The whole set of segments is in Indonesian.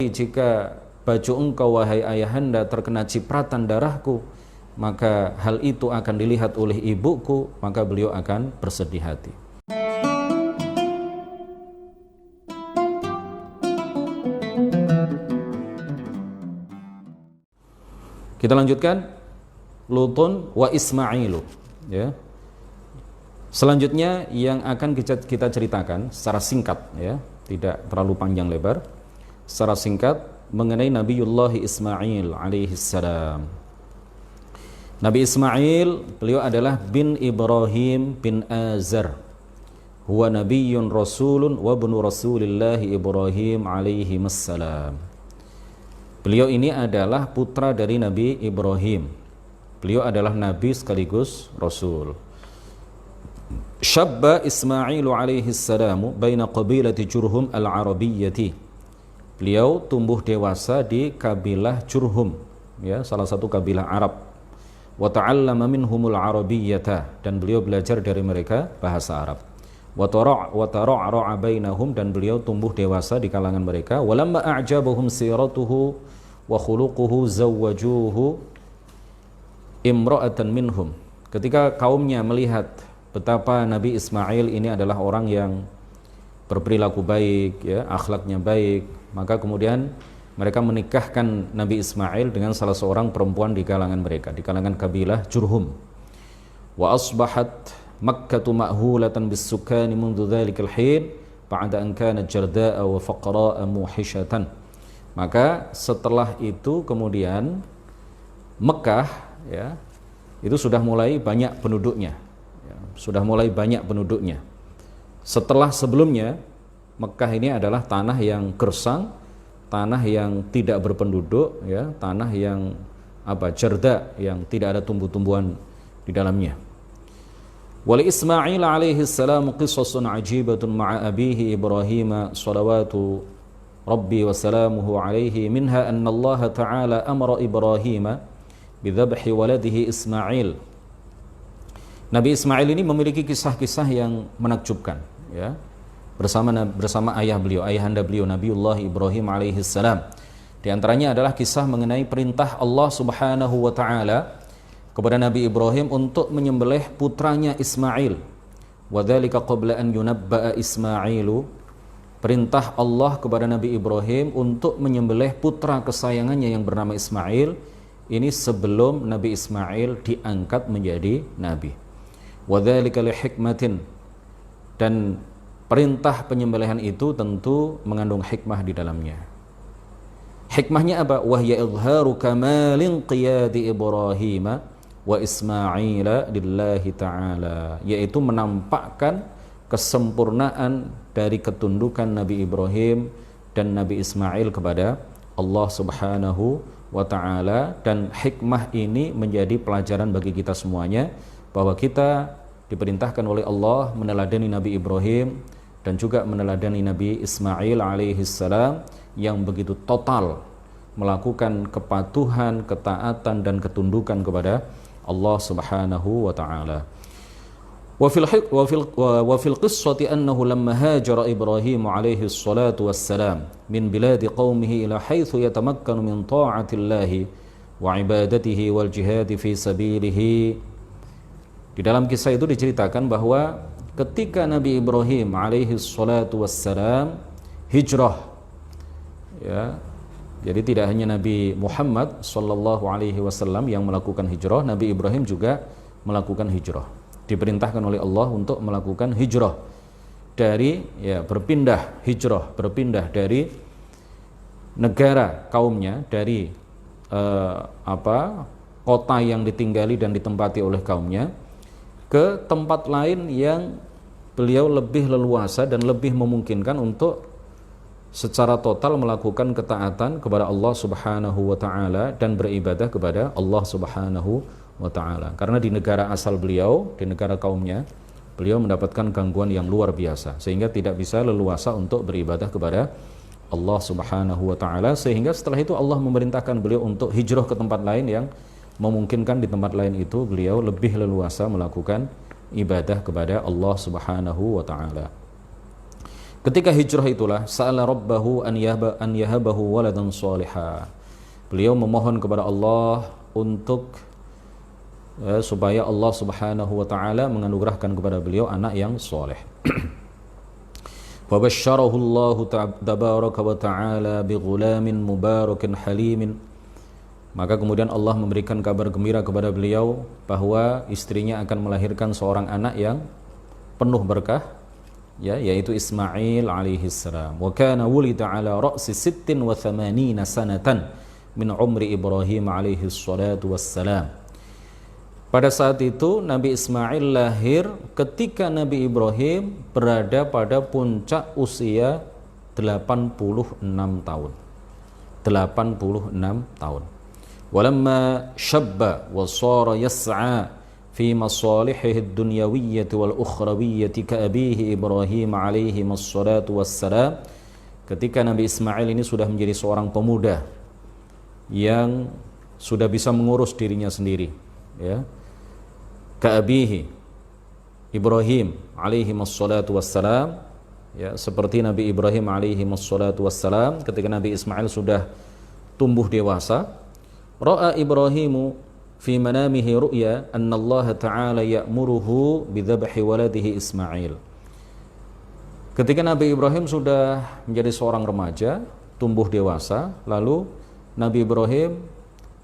Tetapi jika baju engkau wahai ayahanda terkena cipratan darahku, maka hal itu akan dilihat oleh ibuku, maka beliau akan bersedih hati. Kita lanjutkan, Lutun wa Ismailu, ya. Selanjutnya yang akan kita ceritakan secara singkat, ya, tidak terlalu panjang lebar, secara singkat mengenai Nabiullah Ismail alaihi salam. Nabi Ismail, beliau adalah bin Ibrahim bin Azar. Huwa nabiyyun rasulun wa ibnu Rasulillah Ibrahim alaihi salam. Beliau ini adalah putra dari Nabi Ibrahim. Beliau adalah nabi sekaligus rasul. Syabba Ismailu alaihi salamu baina qabilati Jurhum al-Arabiyyati. Beliau tumbuh dewasa di kabilah Jurhum, ya, salah satu kabilah Arab. Wa ta'allama minhumul arabiyyata, dan beliau belajar dari mereka bahasa Arab. Wa tara'ra'a bainahum, dan beliau tumbuh dewasa di kalangan mereka. Walamma a'jabahum siratuhu wa khuluquhu zawwajuhu imra'atan minhum. Ketika kaumnya melihat betapa Nabi Ismail ini adalah orang yang berperilaku baik, ya, akhlaknya baik, maka kemudian mereka menikahkan Nabi Ismail dengan salah seorang perempuan di kalangan mereka, di kalangan kabilah Jurhum. Wa asbahat Makkatu ma'hulatan bis-sukani mundu dhalikal hin ba'da an kanat jarda'a wa faqra'a muhishatan. Maka setelah itu kemudian Mekah, ya, itu sudah mulai banyak penduduknya, ya, sudah mulai banyak penduduknya. Setelah sebelumnya Mekah ini adalah tanah yang gersang, tanah yang tidak berpenduduk, ya, tanah yang jarda, yang tidak ada tumbuh-tumbuhan di dalamnya. Wali Ismail alaihi salam qisasun ajibatun ma'a abihi Ibrahim salawatu rabbi wa salamuhu alaihi, minha anna Allah ta'ala amara Ibrahim bidhabhi waladihi Ismail. Nabi Ismail ini memiliki kisah-kisah yang menakjubkan, ya, bersama ayah beliau, ayahanda beliau Nabiullah Ibrahim alaihi salam. Di antaranya adalah kisah mengenai perintah Allah Subhanahu wa taala kepada Nabi Ibrahim untuk menyembelih putranya Ismail. Wa dzalika qabla an yunabba'a Ismailu. Perintah Allah kepada Nabi Ibrahim untuk menyembelih putra kesayangannya yang bernama Ismail ini sebelum Nabi Ismail diangkat menjadi nabi. Wa dzalika li hikmatin, dan perintah penyembelihan itu tentu mengandung hikmah di dalamnya. Hikmahnya apa? Wahya izharu kamalin qiyadi Ibrahim wa Ismaila lillahi ta'ala, yaitu menampakkan kesempurnaan dari ketundukan Nabi Ibrahim dan Nabi Ismail kepada Allah Subhanahu wa ta'ala. Dan hikmah ini menjadi pelajaran bagi kita semuanya, bahwa kita diperintahkan oleh Allah meneladani Nabi Ibrahim dan juga meneladani Nabi Ismail alaihi salam yang begitu total melakukan kepatuhan, ketaatan dan ketundukan kepada Allah Subhanahu wa ta'ala. Wa fil qissati annahu lamma hajara Ibrahim alaihi salatu wassalam min biladi qaumihi ila haitsu yatamakkanu min ta'atillahi wa ibadatihi wal jihadi fi sabilihi. Di dalam kisah itu diceritakan bahwa ketika Nabi Ibrahim alaihi salatu wassalam hijrah, ya, jadi tidak hanya Nabi Muhammad sallallahu alaihi wasallam yang melakukan hijrah, Nabi Ibrahim juga melakukan hijrah. Diperintahkan oleh Allah untuk melakukan hijrah dari, ya, berpindah dari negara kaumnya, dari kota yang ditinggali dan ditempati oleh kaumnya ke tempat lain yang beliau lebih leluasa dan lebih memungkinkan untuk secara total melakukan ketaatan kepada Allah Subhanahu wa ta'ala dan beribadah kepada Allah Subhanahu wa ta'ala. Karena di negara asal beliau, di negara kaumnya, beliau mendapatkan gangguan yang luar biasa sehingga tidak bisa leluasa untuk beribadah kepada Allah Subhanahu wa ta'ala, sehingga setelah itu Allah memerintahkan beliau untuk hijrah ke tempat lain yang memungkinkan di tempat lain itu beliau lebih leluasa melakukan ibadah kepada Allah Subhanahu wa ta'ala. Ketika hijrah itulah sa'ala rabbahu an yahabahu waladan salihah. Beliau memohon kepada Allah untuk supaya Allah Subhanahu wa taala menganugerahkan kepada beliau anak yang soleh. Fabasyarahu Allah tabaraka wa taala bighulamin mubarakin halimin. Maka kemudian Allah memberikan kabar gembira kepada beliau bahwa istrinya akan melahirkan seorang anak yang penuh berkah, ya, yaitu Ismail alaihi salam. Wa kana wulida ala ra'si 86 sanatan min umri Ibrahim alaihi salatu wassalam. Pada saat itu Nabi Ismail lahir ketika Nabi Ibrahim berada pada puncak usia 86 tahun. 86 tahun. Walamma shabba wa sara yas'a fi masalihihi ad-dunyawiyyati wal ukhrawiyyati ka abihi Ibrahim alaihi wassalatu wassalam. Ketika Nabi Ismail ini sudah menjadi seorang pemuda yang sudah bisa mengurus dirinya sendiri, ya, ka'abihi Ibrahim alaihi wassalatu wassalam, ya, seperti Nabi Ibrahim alaihi wassalatu wassalam. Ketika Nabi Ismail sudah tumbuh dewasa, ra'a Ibrahimu fi manamihi ru'ya anna Allah ta'ala ya'muruhu bidhabhi waladihi Ismail. Ketika Nabi Ibrahim sudah menjadi seorang remaja, tumbuh dewasa, lalu Nabi Ibrahim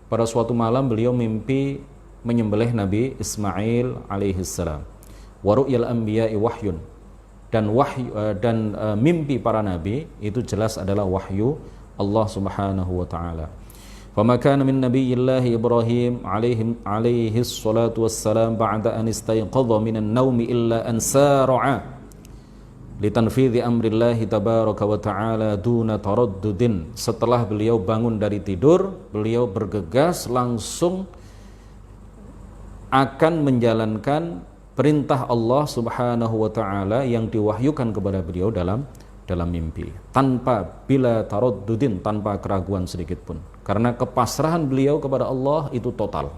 pada suatu malam beliau mimpi menyembelih Nabi Ismail alaihissalam. Wa ru'yal anbiya'i wahyun, dan mimpi para nabi itu jelas adalah wahyu Allah Subhanahu wa taala. Fama kana min nabiyillahi Ibrahim alaihi salatu wassalam ba'da an istayqadha minan naumi illa an sara'a litanfidhi amrillahi tabaraka wa ta'ala duna taraddudin. Setelah beliau bangun dari tidur, beliau bergegas langsung akan menjalankan perintah Allah Subhanahu wa taala yang diwahyukan kepada beliau dalam mimpi, tanpa bila taraddudin, tanpa keraguan sedikit pun. Karena kepasrahan beliau kepada Allah itu total.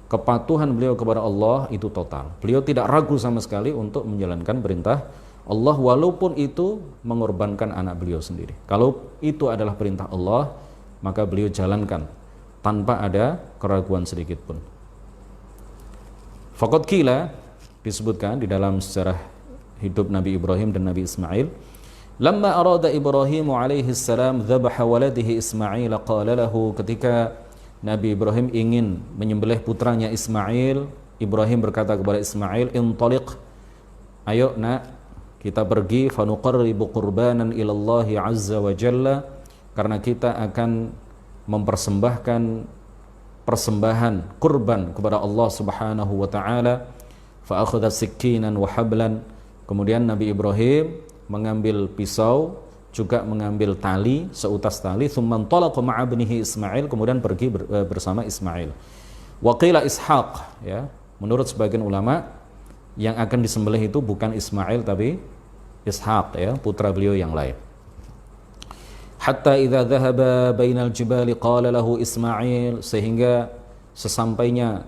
Kepatuhan beliau kepada Allah itu total. Beliau tidak ragu sama sekali untuk menjalankan perintah Allah, walaupun itu mengorbankan anak beliau sendiri. Kalau itu adalah perintah Allah, maka beliau jalankan tanpa ada keraguan sedikit pun. Faqad qila, disebutkan di dalam sejarah hidup Nabi Ibrahim dan Nabi Ismail, lamma arada Ibrahim alaihi salam dzabaha waladihi Ismail qala lahu, ketika Nabi Ibrahim ingin menyembelih putranya Ismail, Ibrahim berkata kepada Ismail, intaliq, ayo nak, kita pergi, fanuqarribu qurbanan ilallahi azza wa jalla, karena kita akan mempersembahkan persembahan kurban kepada Allah Subhanahu wa taala. Fa akhadha sikkinan wa hablan, kemudian Nabi Ibrahim mengambil pisau, juga mengambil tali, seutas tali, thumma intalaqa ma'a ibnihi Ismail, kemudian pergi bersama Ismail. Wa qila Ishaq, ya, menurut sebagian ulama yang akan disembelih itu bukan Ismail tapi Ishaq, ya, putra beliau yang lain. Hatta idza dhahaba bainal jibali qala lahu Ismail, sehingga sesampainya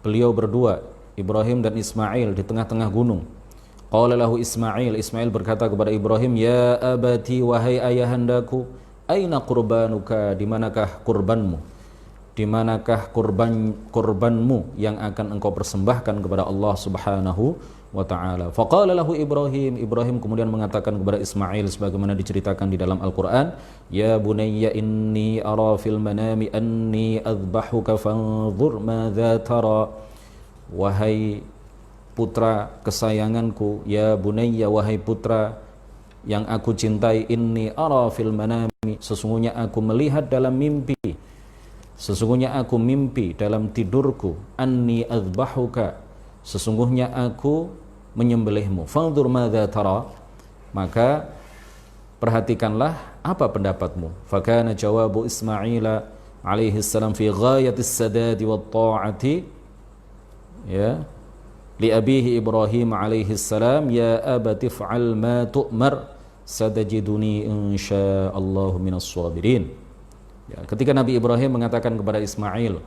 beliau berdua, Ibrahim dan Ismail, di tengah-tengah gunung, qala lahu Ismail, Ismail berkata kepada Ibrahim, ya abati, wahai ayahandaku, aina qurbanuka, di manakah kurbanmu, di manakah kurbanmu yang akan engkau persembahkan kepada Allah Subhanahu wa ta'ala. Faqala lahu Ibrahim, Ibrahim kemudian mengatakan kepada Ismail sebagaimana diceritakan di dalam Al-Quran, ya bunayya inni ara fil manami anni adbahuka fanzur madza tara, wahai putra kesayanganku, ya bunayya, wahai putra yang aku cintai, inni ara fil manami, sesungguhnya aku melihat dalam mimpi, sesungguhnya aku mimpi dalam tidurku, anni adbahuka, sesungguhnya aku menyembelihmu, fanzur madza tara, maka perhatikanlah apa pendapatmu. Fakana jawabu Ismail alaihi salam fi ghayatis sadadi wat ta'ati, ya, li abihi Ibrahim alaihi salam, ya abati fa'al ma tu'mar satajiduni insyaallah minas sabirin. Ya, ketika Nabi Ibrahim mengatakan kepada Ismail,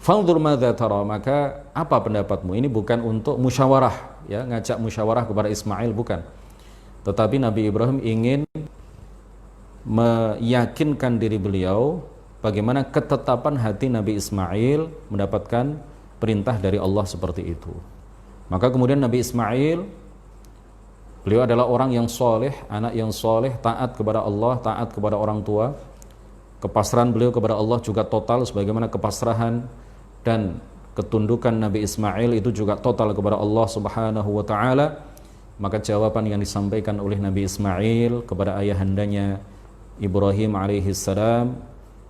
fanzur madza tara, maka apa pendapatmu? Ini bukan untuk musyawarah, ya, ngajak musyawarah kepada Ismail, bukan. Tetapi Nabi Ibrahim ingin meyakinkan diri beliau bagaimana ketetapan hati Nabi Ismail mendapatkan perintah dari Allah seperti itu. Maka kemudian Nabi Ismail, beliau adalah orang yang soleh, anak yang soleh, taat kepada Allah, taat kepada orang tua. Kepasrahan beliau kepada Allah juga total, sebagaimana kepasrahan dan ketundukan Nabi Ismail itu juga total kepada Allah Subhanahu wa Ta'ala. Maka jawaban yang disampaikan oleh Nabi Ismail kepada ayahandanya Ibrahim alaihissalam,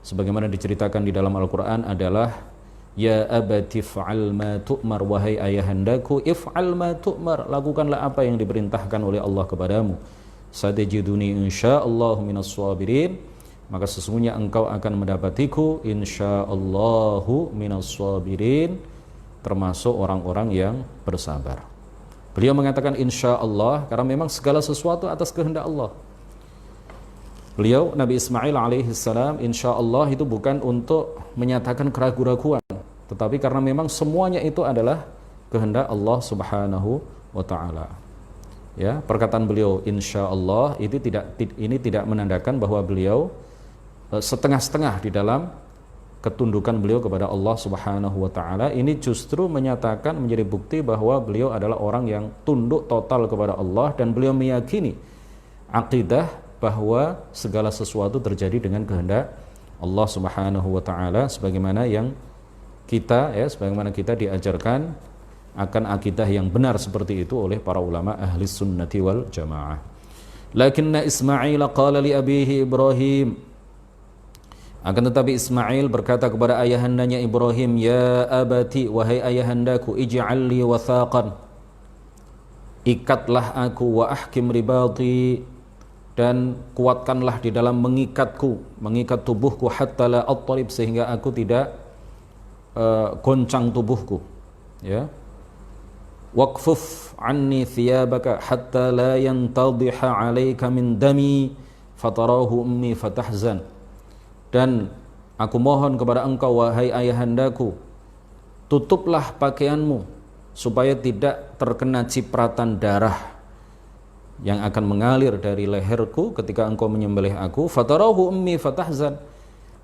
sebagaimana diceritakan di dalam Al-Quran adalah, ya abati if'al ma tu'mar, wahai ayahandaku, if'al ma tu'mar, lakukanlah apa yang diperintahkan oleh Allah kepadamu. Satajiduni insyaallah minas sabirin, maka sesungguhnya engkau akan mendapatiku insyaallahu minas sabirin, termasuk orang-orang yang bersabar. Beliau mengatakan insyaallah karena memang segala sesuatu atas kehendak Allah. Beliau Nabi Ismail alaihissalam insyaallah itu bukan untuk menyatakan keraguan-raguan, tetapi karena memang semuanya itu adalah kehendak Allah Subhanahu wa Ta'ala. Ya, perkataan beliau insyaallah ini tidak menandakan bahwa beliau setengah-setengah di dalam ketundukan beliau kepada Allah Subhanahu wa Ta'ala. Ini justru menyatakan, menjadi bukti bahwa beliau adalah orang yang tunduk total kepada Allah, dan beliau meyakini akidah bahwa segala sesuatu terjadi dengan kehendak Allah Subhanahu wa Ta'ala, sebagaimana kita diajarkan akan akidah yang benar seperti itu oleh para ulama ahli sunnati wal jamaah. Lakinna Ismail qala li abihi Ibrahim, akan tetapi Ismail berkata kepada ayahandanya Ibrahim, ya abati, wahai ayahandaku, ij'al li wathaqan, ikatlah aku, wa ahkim ribati, dan kuatkanlah di dalam mengikat tubuhku, hatta la attarib, sehingga aku tidak goncang tubuhku, ya. Waqfuf anni thiyabaka hatta la yantadhiha 'alaika min dami fatarahu ummi fatahzan, dan aku mohon kepada engkau wahai ayahandaku, tutuplah pakaianmu supaya tidak terkena cipratan darah yang akan mengalir dari leherku ketika engkau menyembelih aku. Fatarahu ummi fatahzan,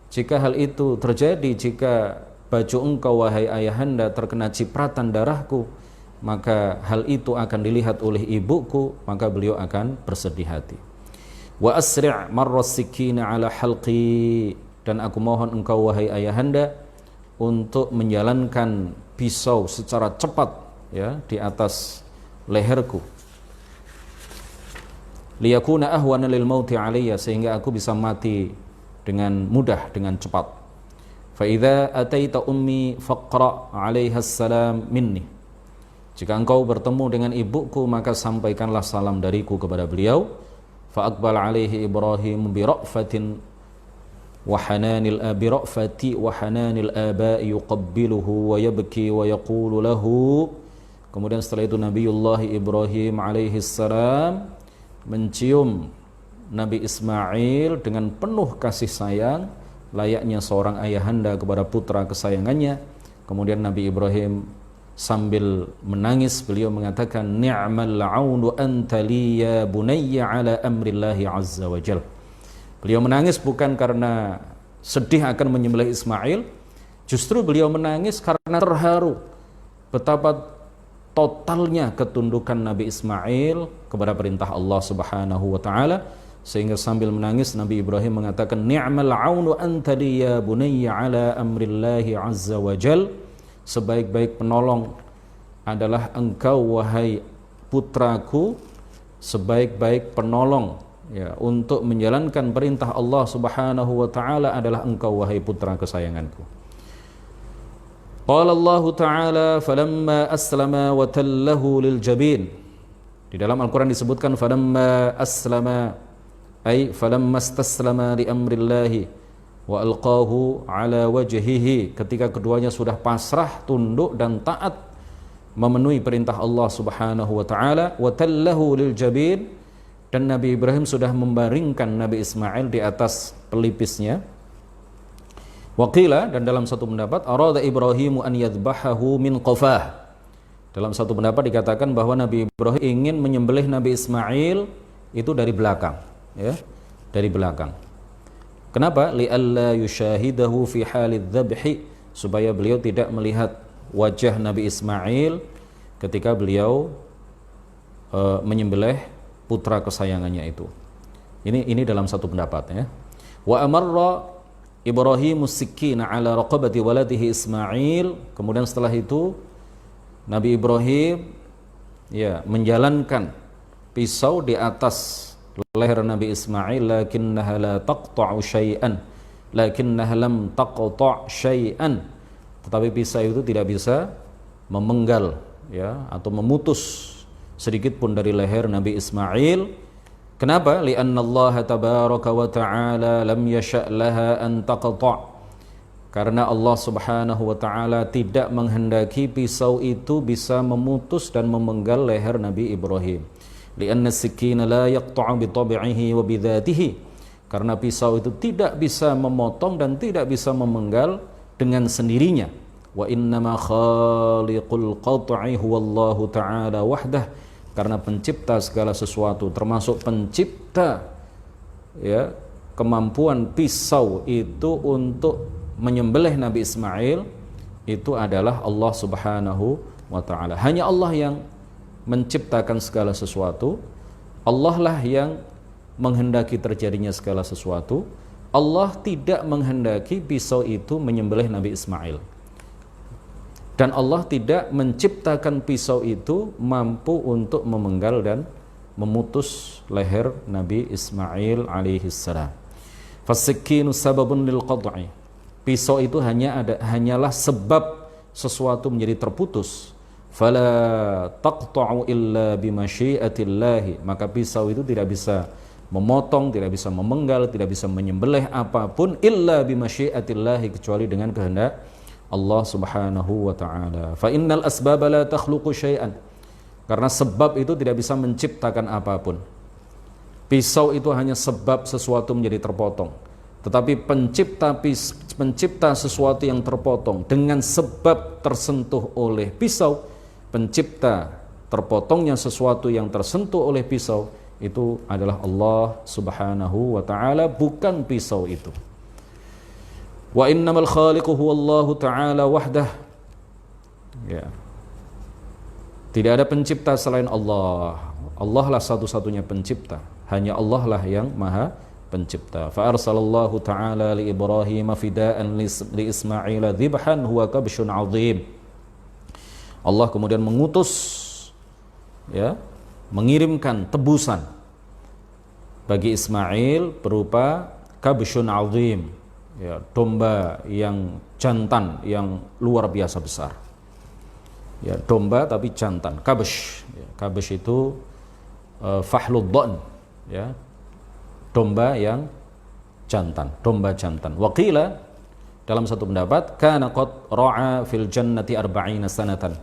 jika hal itu terjadi, jika baju engkau wahai ayahanda terkena cipratan darahku, maka hal itu akan dilihat oleh ibuku, maka beliau akan bersedih hati. Wa asri' marras sikina ala halqi, dan aku mohon engkau wahai ayahanda untuk menjalankan pisau secara cepat, ya, di atas leherku, liyakuna ahwana lil mauti alayya, sehingga aku bisa mati dengan mudah, dengan cepat. Fa idza ataita ummi faqra 'alaiha assalam minni, jika engkau bertemu dengan ibuku maka sampaikanlah salam dariku kepada beliau. Fa aqbal 'alaihi Ibrahim bi ra'fatin wa hananil aba'i yuqabbiluhu wa yabki wa yaqulu lahu, kemudian setelah itu Nabiullah Ibrahim alaihi salam mencium Nabi Ismail dengan penuh kasih sayang, layaknya seorang ayahanda kepada putra kesayangannya. Kemudian Nabi Ibrahim sambil menangis beliau mengatakan, ni'mal 'aunu anta li ya bunayya ala amrillahi azza wa jal. Beliau menangis bukan karena sedih akan menyembelih Ismail, justru beliau menangis karena terharu betapa totalnya ketundukan Nabi Ismail kepada perintah Allah Subhanahu wa Ta'ala, sehingga sambil menangis Nabi Ibrahim mengatakan, ni'mal 'aunu anta li ya bunayya ala amrillahi azza wa jal, sebaik-baik penolong adalah engkau wahai putraku, sebaik-baik penolong, ya, untuk menjalankan perintah Allah Subhanahu wa Ta'ala adalah engkau wahai putra kesayanganku. Qala Allah Ta'ala falamma aslama wa tallahu lil jabin. Di dalam Al-Quran disebutkan falamma aslama, ay falamma istaslama li amrillahi wa alqahu ala wajhihi, ketika keduanya sudah pasrah, tunduk dan taat memenuhi perintah Allah Subhanahu wa Ta'ala. Wa tallahu lil jabin, dan Nabi Ibrahim sudah membaringkan Nabi Ismail di atas pelipisnya. Waqila, dan dalam satu pendapat, arada Ibrahimu an yadhbahahu min qafah. Dalam satu pendapat dikatakan bahwa Nabi Ibrahim ingin menyembelih Nabi Ismail itu dari belakang, ya, dari belakang. Kenapa? Li'alla yushahidahu fi halidz dzabhi, supaya beliau tidak melihat wajah Nabi Ismail ketika beliau menyembelih putra kesayangannya itu. Ini dalam satu pendapat, ya. Wa amarra Ibrahim as-sikkina ala raqabati waladihi Ismail. Kemudian setelah itu Nabi Ibrahim ya menjalankan pisau di atas leher Nabi Ismail, lakinnaha la taqta'u syai'an, lakinnaha lam taqta' syai'an, tetapi pisau itu tidak bisa memenggal, ya, atau memutus sedikit pun dari leher Nabi Ismail. Kenapa? Li'anna Allah tabaraka wa ta'ala lam yasha' laha an taqta', karena Allah subhanahu wa ta'ala tidak menghendaki pisau itu bisa memutus dan memenggal leher Nabi Ibrahim. Li'anna as-sikkina la yaqta'u bi tabi'ihi wa bi dhatihi, karena pisau itu tidak bisa memotong dan tidak bisa memenggal dengan sendirinya. Wa innama khaliqul qat'i huwallahu ta'ala wahdah, karena pencipta segala sesuatu, termasuk pencipta, ya, kemampuan pisau itu untuk menyembelih Nabi Ismail itu adalah Allah subhanahu wa ta'ala. Hanya Allah yang menciptakan segala sesuatu, Allah lah yang menghendaki terjadinya segala sesuatu. Allah tidak menghendaki pisau itu menyembelih Nabi Ismail, dan Allah tidak menciptakan pisau itu mampu untuk memenggal dan memutus leher Nabi Ismail alaihi salam. Fas-sikkinu sababun lil qat'i, pisau itu hanyalah sebab sesuatu menjadi terputus. Fala taqta'u illa bimasyiatillahi, maka pisau itu tidak bisa memotong, tidak bisa memenggal, tidak bisa menyembelih apapun illa bimasyiatillahi, kecuali dengan kehendak Allah subhanahu wa ta'ala. Fa innal asbaba la takhluqu syai'an, karena sebab itu tidak bisa menciptakan apapun. Pisau itu hanya sebab sesuatu menjadi terpotong, tetapi pencipta sesuatu yang terpotong dengan sebab tersentuh oleh pisau, pencipta terpotongnya sesuatu yang tersentuh oleh pisau itu adalah Allah subhanahu wa ta'ala, bukan pisau itu. Wa innamal khaliqu huwallahu ta'ala wahdah, ya. Tidak ada pencipta selain Allah. Allah lah satu-satunya pencipta, hanya Allah lah yang maha pencipta. Fa arsalallahu ta'ala li Ibrahim fida'an li Ismail dhibhan huwa kabshun 'azim. Allah kemudian mengutus, ya, mengirimkan tebusan bagi Ismail berupa kabshun 'azim, ya, domba yang jantan yang luar biasa besar. Ya, domba tapi jantan, kabsh. Ya, kabsh itu fahlud dha'n, ya, domba yang jantan, domba jantan. Waqila, dalam satu pendapat, kana qad ra'a fil jannati 40 sanatan.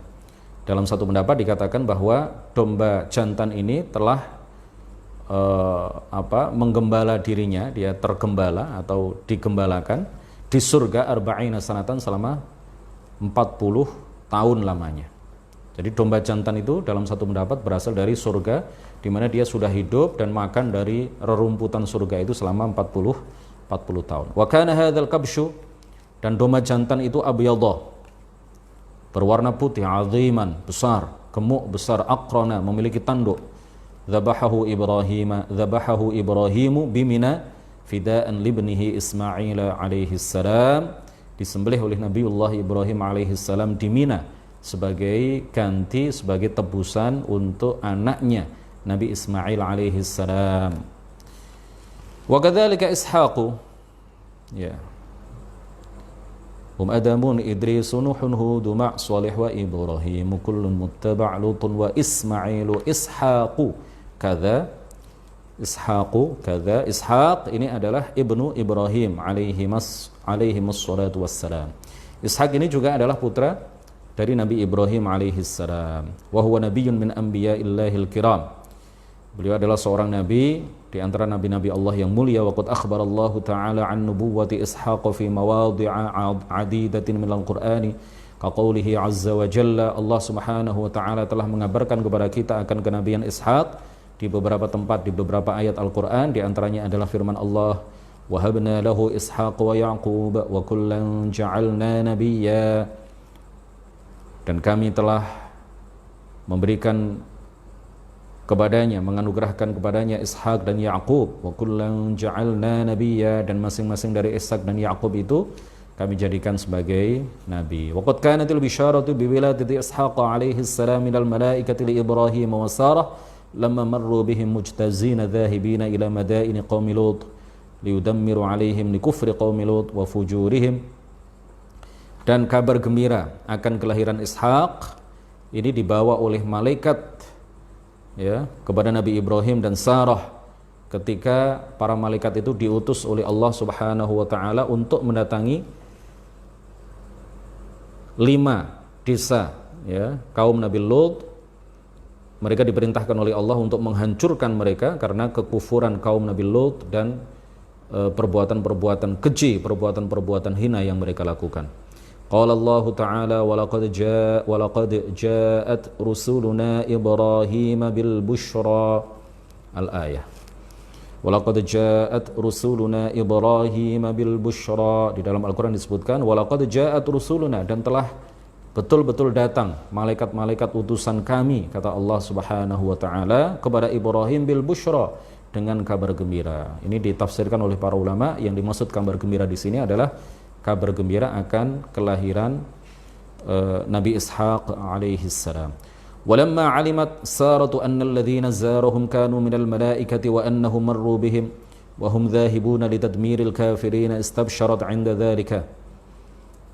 Dalam satu pendapat dikatakan bahwa domba jantan ini telah menggembala dirinya, dia tergembala atau digembalakan di surga 40 sanatan, selama 40 tahun lamanya. Jadi domba jantan itu dalam satu pendapat berasal dari surga, di mana dia sudah hidup dan makan dari rerumputan surga itu selama 40 tahun. Wa kana hadzal kabshu, dan domba jantan itu abyadha, berwarna putih, aziman, besar, gemuk besar, aqrana, memiliki tanduk. Dzabahahu Ibrahimu bimina fida'an libnihi Ismail alaihi salam, disembelih oleh Nabiullah Ibrahim alaihi salam di Mina sebagai ganti, sebagai tebusan untuk anaknya Nabi Ismail alaihi salam. Wa kadzalika Ishaqu, ya, Adamun Idrisu Nuhun Hudu Ma' Salih wa Ibrahim kullun muttaba' Lutun wa Ismailu Ishaqu kadza. Ishaq ini adalah ibnu Ibrahim alaihimus salatu wassalam. Ishaq ini juga adalah putra dari Nabi Ibrahim alaihis salam. Wa huwa nabiyyun min anbiya'illahil kiram. Beliau adalah seorang nabi di antara nabi-nabi Allah yang mulia. Wa qad akhbarallahu ta'ala an nubuwwati Ishaq fi mawadhi'a 'adidatin minal Qur'ani ka qoulihi 'azza wa jalla. Allah Subhanahu wa ta'ala telah mengabarkan kepada kita akan kenabian Ishaq di beberapa tempat, di beberapa ayat Al-Quran. Di antaranya adalah firman Allah, وَهَبْنَا لَهُ إِسْحَاقَ وَيَعْقُوبَ وَكُلًّا جَعَلْنَا نَبِيًّا. Dan kami telah memberikan kepadanya, menganugerahkan kepadanya Ishak dan Yaqub. وَكُلًّا جَعَلْنَا نَبِيًّا. Dan masing-masing dari Ishak dan Yaqub itu kami jadikan sebagai nabi. وَقَدْ كَانَتِ الْبِشَارَةُ بِوِلَادَةِ إِسْحَاقَ عَلَيْهِ السَّلَامِ مِنَ الْمَلَائِكَةِ لِإِبْرَاهِيمَ وَسَارَةَ لَمَّا مَرُّوا بِهِمْ مُجْتَازِينَ ذَاهِبِينَ إِلَى مَدَائِنِ قَوْمِ لُوطٍ لِيُدَمِّرُ عَلَيْهِمْ لِكُفْرِ قَوْمِ لُوطٍ وَفُجُورِهِمْ. Dan kabar gembira akan kelahiran Ishak ini dibawa oleh malaikat, ya, kepada Nabi Ibrahim dan Sarah ketika para malaikat itu diutus oleh Allah Subhanahu wa taala untuk mendatangi 5 desa, ya, kaum Nabi Lut. Mereka diperintahkan oleh Allah untuk menghancurkan mereka karena kekufuran kaum Nabi Lut dan perbuatan-perbuatan keji, perbuatan-perbuatan hina yang mereka lakukan. Qala Allah Ta'ala walaqad ja'at rusuluna Ibrahim bil bushra. Al-ayah. Walaqad ja'at rusuluna Ibrahim bil bushra. Di dalam Al-Quran disebutkan walaqad ja'at rusuluna, dan telah betul-betul datang malaikat-malaikat utusan kami, kata Allah Subhanahu wa taala, kepada Ibrahim bil bushra, dengan kabar gembira. Ini ditafsirkan oleh para ulama, yang dimaksud kabar gembira di sini adalah kabar gembira akan kelahiran Nabi Ishaq alaihi salam. ولما علمت سارة أن الذين زارهم كانوا من الملائكة وأنهم مروا بهم وهم ذاهبون لتدمير الكافرين استبشرت عند ذلك.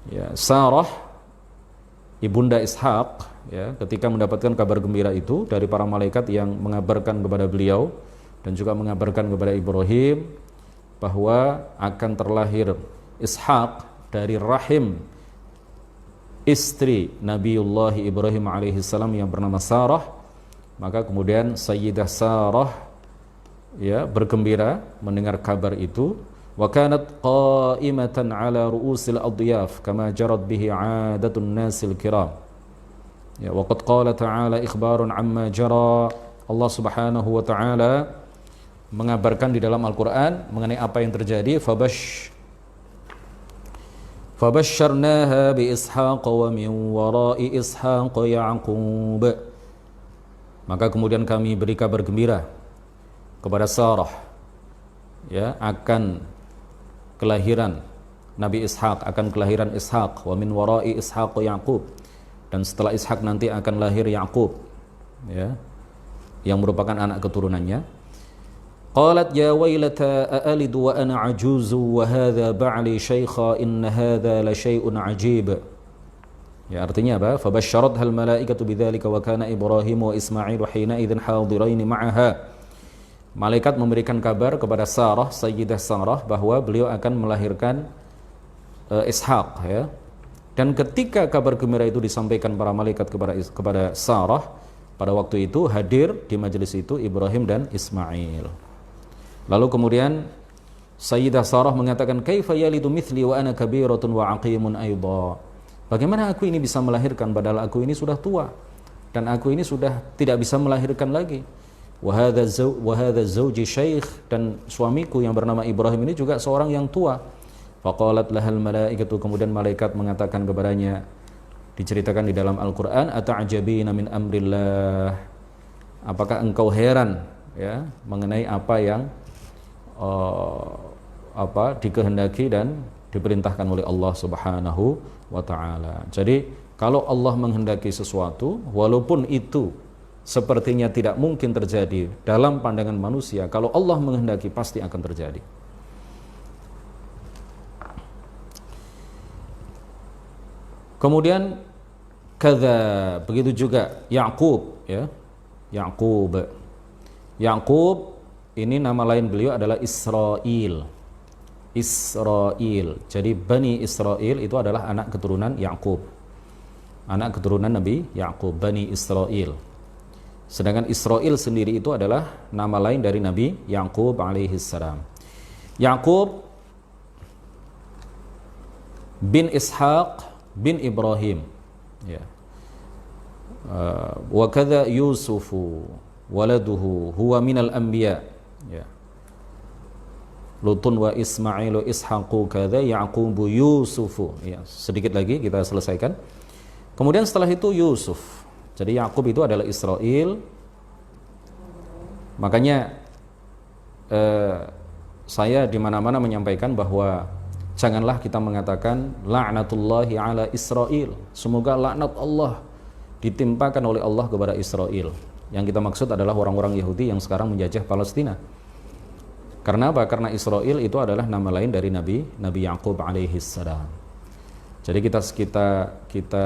Ya, Sarah ibunda Ishaq, ya, ketika mendapatkan kabar gembira itu dari para malaikat yang mengabarkan kepada beliau dan juga mengabarkan kepada Ibrahim bahwa akan terlahir Ishaq dari rahim istri Nabiullah Ibrahim alaihissalam yang bernama Sarah, maka kemudian Sayyidah Sarah, ya, bergembira mendengar kabar itu. Wa kanat qa'imatan ala ru'usil adyaf kama jarat bihi 'adatun nasil kiram. Ya, wa qad qala ta'ala ikhbarun amma jara. Allah Subhanahu wa taala mengabarkan di dalam Al-Qur'an mengenai apa yang terjadi. فَبَشَّرْنَاهَا بِإِسْحَاقَ وَمِنْ وَرَاءِ إِسْحَاقَ يَعْقُوبَ. Maka kemudian kami beri kabar gembira kepada Sarah, ya, akan kelahiran Nabi Ishaq, akan kelahiran Ishaq, wa min wara'i Ishaq Yaqub, dan setelah Ishaq nanti akan lahir Yaqub, ya, yang merupakan anak keturunannya. Qalat ya wailata a'alidu wa ana ajuzu wa hadha ba'li shaykha inna hadha la syai'un ajib. Ya, artinya apa? Fabasyaratha al-malaikatu bidzalika wa kana Ibrahim wa Ismail hina idzin hadirain ma'aha. Malaikat memberikan kabar kepada Sarah, Sayyidah Sarah, bahwa beliau akan melahirkan Ishaq, ya. Dan ketika kabar gembira itu disampaikan para malaikat kepada Sarah, pada waktu itu hadir di majelis itu Ibrahim dan Ismail. Lalu kemudian Sayyidah Sarah mengatakan, kaifa yalidu mithli wa ana kabiratun wa aqimun aidha. Bagaimana aku ini bisa melahirkan padahal aku ini sudah tua dan aku ini sudah tidak bisa melahirkan lagi. Wa hadza zawji syaikh, dan suamiku yang bernama Ibrahim ini juga seorang yang tua. Faqalat lahal malaikatu, kemudian malaikat mengatakan kepadanya, diceritakan di dalam Al-Qur'an, ata'jabina min amrillah. Apakah engkau heran, ya, mengenai apa yang dikehendaki dan diperintahkan oleh Allah Subhanahu wa taala. Jadi kalau Allah menghendaki sesuatu, walaupun itu sepertinya tidak mungkin terjadi dalam pandangan manusia, kalau Allah menghendaki pasti akan terjadi. Kemudian kadza, begitu juga Yaqub, ya. Yaqub ini nama lain beliau adalah Israil. Jadi Bani Israil itu adalah anak keturunan Yaqub, anak keturunan Nabi Yaqub, Bani Israil. Sedangkan Israil sendiri itu adalah nama lain dari Nabi Yaqub alaihi salam. Yaqub bin Ishaq bin Ibrahim, ya. Wa kadza Yusufu waladuhu huwa minal anbiya, ya. Lutun wa Ismailu Ishaqu kadza Yaqubu Yusufu, ya. Sedikit lagi kita selesaikan. Kemudian setelah itu Yusuf. Jadi Yakub itu adalah Israel. Makanya saya di mana-mana menyampaikan bahwa janganlah kita mengatakan la'natullahi ala Israel. Semoga laknat Allah ditimpakan oleh Allah kepada Israel. Yang kita maksud adalah orang-orang Yahudi yang sekarang menjajah Palestina. Karena apa? Karena Israel itu adalah nama lain dari Nabi Yakub alaihi salam. Jadi kita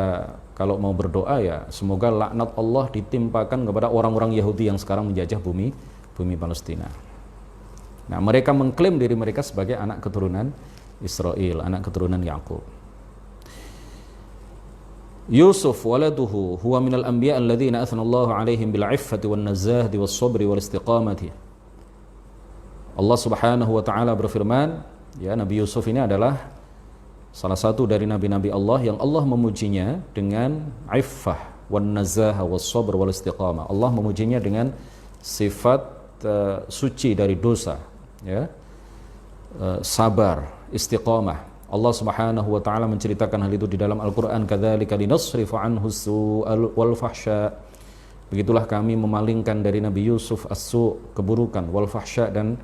kalau mau berdoa ya semoga laknat Allah ditimpakan kepada orang-orang Yahudi yang sekarang menjajah bumi Palestina. Nah, mereka mengklaim diri mereka sebagai anak keturunan Israel, anak keturunan Yakub. Yusuf waladuhu huwa minal anbiya alladzina athnallahu alaihim bil 'iffati wan nazahati was sabri wal istiqamati. Allah Subhanahu wa taala berfirman, ya, Nabi Yusuf ini adalah salah satu dari nabi-nabi Allah yang Allah memujinya dengan iffah wan nazahah was sabr wal istiqamah. Allah memujinya dengan sifat suci dari dosa, ya. Sabar, istiqamah. Allah Subhanahu wa taala menceritakan hal itu di dalam Al-Qur'an, kadzalika linasrifa anhu as-su'al wal fahsya. Begitulah kami memalingkan dari Nabi Yusuf as-su', keburukan, wal fahsya, dan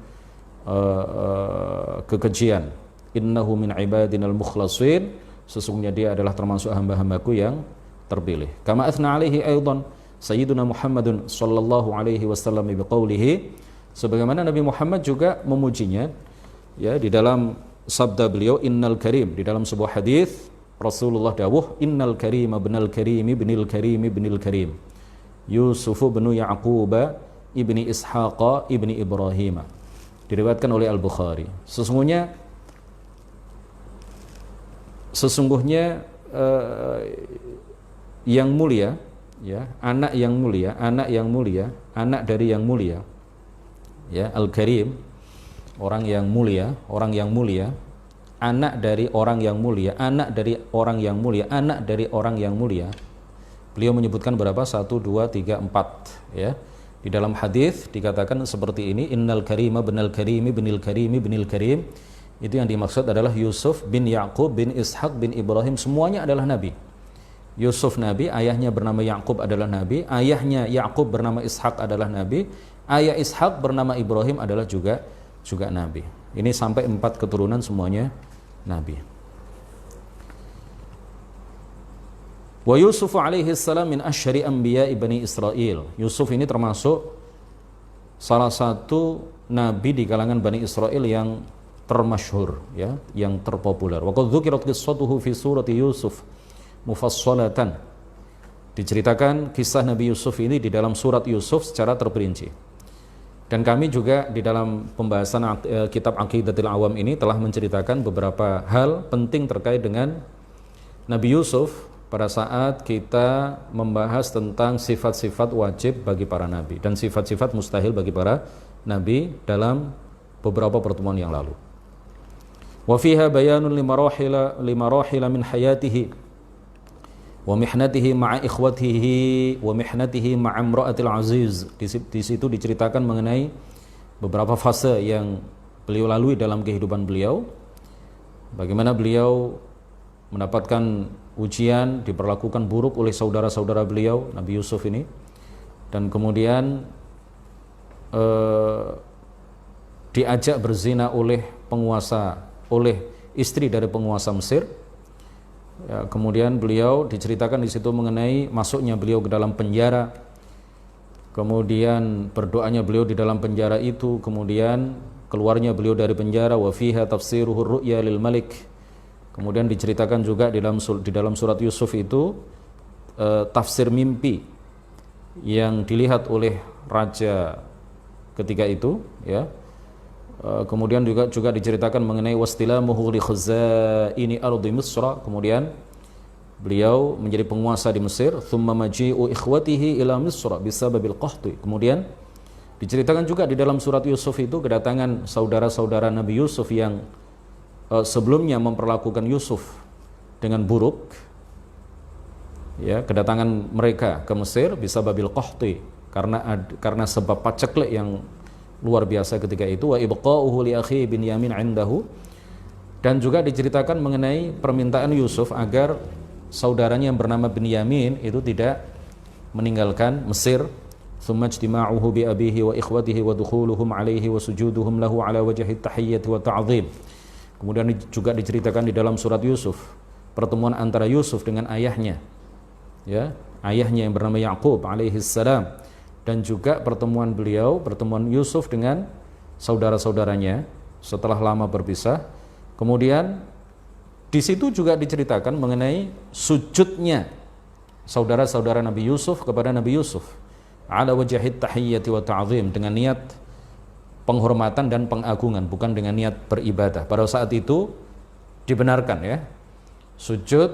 kekejian. Innahu min ibadinal mukhlasin, sesungguhnya dia adalah termasuk hamba-hambaku yang terpilih. Kama athna alaihi aidan Sayyiduna Muhammadun sallallahu alaihi wasallam biqaulihi, sebagaimana Nabi Muhammad juga memujinya, ya, di dalam sabda beliau innal karim. Di dalam sebuah hadis Rasulullah dawuh innal karim ibnal karim ibnil karim ibnil karim Yusuf bin Yaqub ibni Ishaq ibni Ibrahim. Diriwayatkan oleh Al-Bukhari. Sesungguhnya yang mulia, ya, anak yang mulia, anak dari yang mulia, ya, Al-Karim, orang yang mulia, anak dari orang yang mulia, anak dari orang yang mulia, anak dari orang yang mulia. Beliau menyebutkan berapa? 1, 2, 3, 4, ya. Di dalam hadis dikatakan seperti ini, innal karima binal karimi binil karimi binil karim. Itu yang dimaksud adalah Yusuf bin Yaqub bin Ishaq bin Ibrahim, semuanya adalah nabi. Yusuf nabi, ayahnya bernama Yaqub adalah nabi, ayahnya Yaqub bernama Ishaq adalah nabi, ayah Ishaq bernama Ibrahim adalah juga nabi. Ini sampai 4 keturunan semuanya nabi. Wa Yusuf alaihi salam min asyari anbiya'i Bani Israel. Yusuf ini termasuk salah satu nabi di kalangan Bani Israel yang termasyhur, ya, yang terpopuler. Wa qad dzukirat qissatuhu fi surati Yusuf mufassalatan. Diceritakan kisah Nabi Yusuf ini di dalam surat Yusuf secara terperinci. Dan kami juga di dalam pembahasan kitab Aqidatul Awam ini telah menceritakan beberapa hal penting terkait dengan Nabi Yusuf pada saat kita membahas tentang sifat-sifat wajib bagi para nabi dan sifat-sifat mustahil bagi para nabi dalam beberapa pertemuan yang lalu. Wa fiha bayanun limarahila min hayatihi wa mihnatihi ma'a ikhwatihi wa mihnatihi ma'a imra'atil aziz. Di situ diceritakan mengenai beberapa fase yang beliau lalui dalam kehidupan beliau, bagaimana beliau mendapatkan ujian, diperlakukan buruk oleh saudara-saudara beliau, Nabi Yusuf ini, dan kemudian diajak berzina oleh istri dari penguasa Mesir. Ya, kemudian beliau diceritakan di situ mengenai masuknya beliau ke dalam penjara, kemudian berdoanya beliau di dalam penjara itu, kemudian keluarnya beliau dari penjara. Wa fiha tafsiruhur ru'ya lil malik. Kemudian diceritakan juga di dalam surat Yusuf itu tafsir mimpi yang dilihat oleh raja ketika itu, ya. Kemudian juga diceritakan mengenai wastilamuhu li khazaini ardi Misra. Kemudian beliau menjadi penguasa di Mesir. Thumma maji'u ikhwatihi ila Misra bisababil qahti. Kemudian diceritakan juga di dalam surat Yusuf itu kedatangan saudara-saudara Nabi Yusuf yang sebelumnya memperlakukan Yusuf dengan buruk, ya, kedatangan mereka ke Mesir bisababil qahti, karena sebab paceklik yang luar biasa ketika itu. Wa ibqa'uhu li akhi Binyamin 'indahu, dan juga diceritakan mengenai permintaan Yusuf agar saudaranya yang bernama Binyamin itu tidak meninggalkan Mesir. Thumma ijtima'uhu bi abihi wa ikhwatihi wa dukhuluhum alaihi wa sujuduhum lahu ala wajhi tahiyyati wa ta'zim. Kemudian juga diceritakan di dalam surat Yusuf pertemuan antara Yusuf dengan ayahnya, ya, ayahnya yang bernama Yaqub alaihi salam, dan juga pertemuan Yusuf dengan saudara-saudaranya setelah lama berpisah. Kemudian di situ juga diceritakan mengenai sujudnya saudara-saudara Nabi Yusuf kepada Nabi Yusuf ala wajhit tahiyyati wa ta'zim, dengan niat penghormatan dan pengagungan, bukan dengan niat beribadah. Pada saat itu dibenarkan, ya, sujud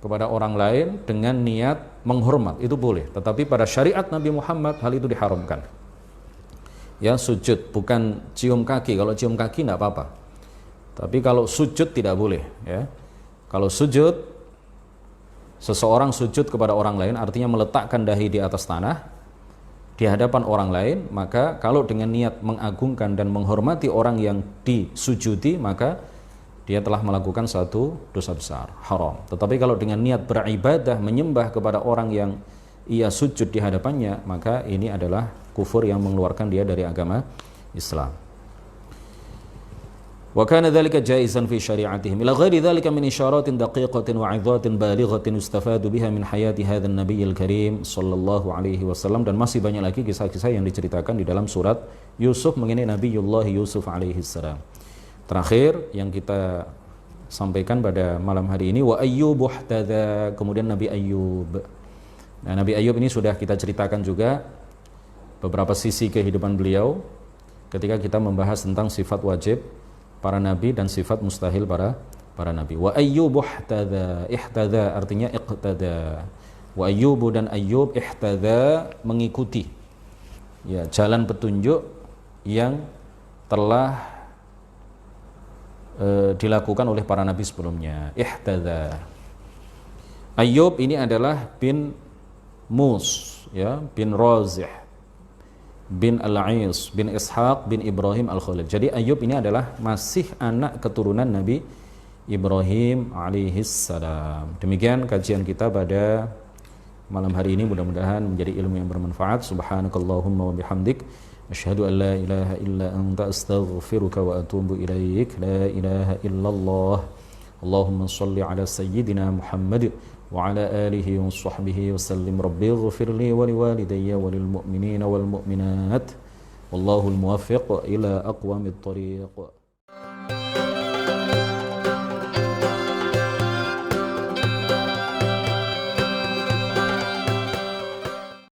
kepada orang lain dengan niat menghormat itu boleh, tetapi pada syariat Nabi Muhammad hal itu diharamkan. Ya, sujud, bukan cium kaki. Kalau cium kaki tidak apa-apa, tapi kalau sujud tidak boleh, ya. Kalau sujud, seseorang sujud kepada orang lain artinya meletakkan dahi di atas tanah di hadapan orang lain, maka kalau dengan niat mengagungkan dan menghormati orang yang disujudi, maka dia telah melakukan satu dosa besar, haram. Tetapi kalau dengan niat beribadah, menyembah kepada orang yang ia sujud di hadapannya, maka ini adalah kufur yang mengeluarkan dia dari agama Islam. Wa kana dzalika jaizan fi syari'atihim ila ghairi dzalika min isyaratin daqiqatin wa 'idhatin balighatin yustafadu biha min hayati hadzal nabiyil karim sallallahu alaihi wasallam. Dan masih banyak lagi kisah-kisah yang diceritakan di dalam surat Yusuf mengenai Nabiullah Yusuf alaihi salam. Terakhir yang kita sampaikan pada malam hari ini, wa ayyub ihtada, kemudian Nabi Ayyub. Nah, Nabi Ayyub ini sudah kita ceritakan juga beberapa sisi kehidupan beliau ketika kita membahas tentang sifat wajib para nabi dan sifat mustahil para nabi. Wa ayyub ihtada artinya iqtada. Wa ayyub, dan Ayyub, ihtada mengikuti, ya, jalan petunjuk yang telah dilakukan oleh para nabi sebelumnya. Ihtada. Ayyub ini adalah bin Mus, ya, bin Razih, bin Al-Ais, bin Ishaq, bin Ibrahim Al-Khalil. Jadi Ayyub ini adalah masih anak keturunan Nabi Ibrahim alaihissalam. Demikian kajian kita pada malam hari ini, mudah-mudahan menjadi ilmu yang bermanfaat. Subhanakallahumma wa bihamdik, asyhadu an la ilaha illa anta, astaghfiruka wa atubu ilaik. La ilaha illallah. Allahumma shalli ala sayyidina Muhammad wa ala alihi wa sahbihi wa sallim. Rabbi ighfir li wa liwalidayya wa lil mu'minina wal mu'minat. Wallahul muwaffiq ila aqwamit thariq.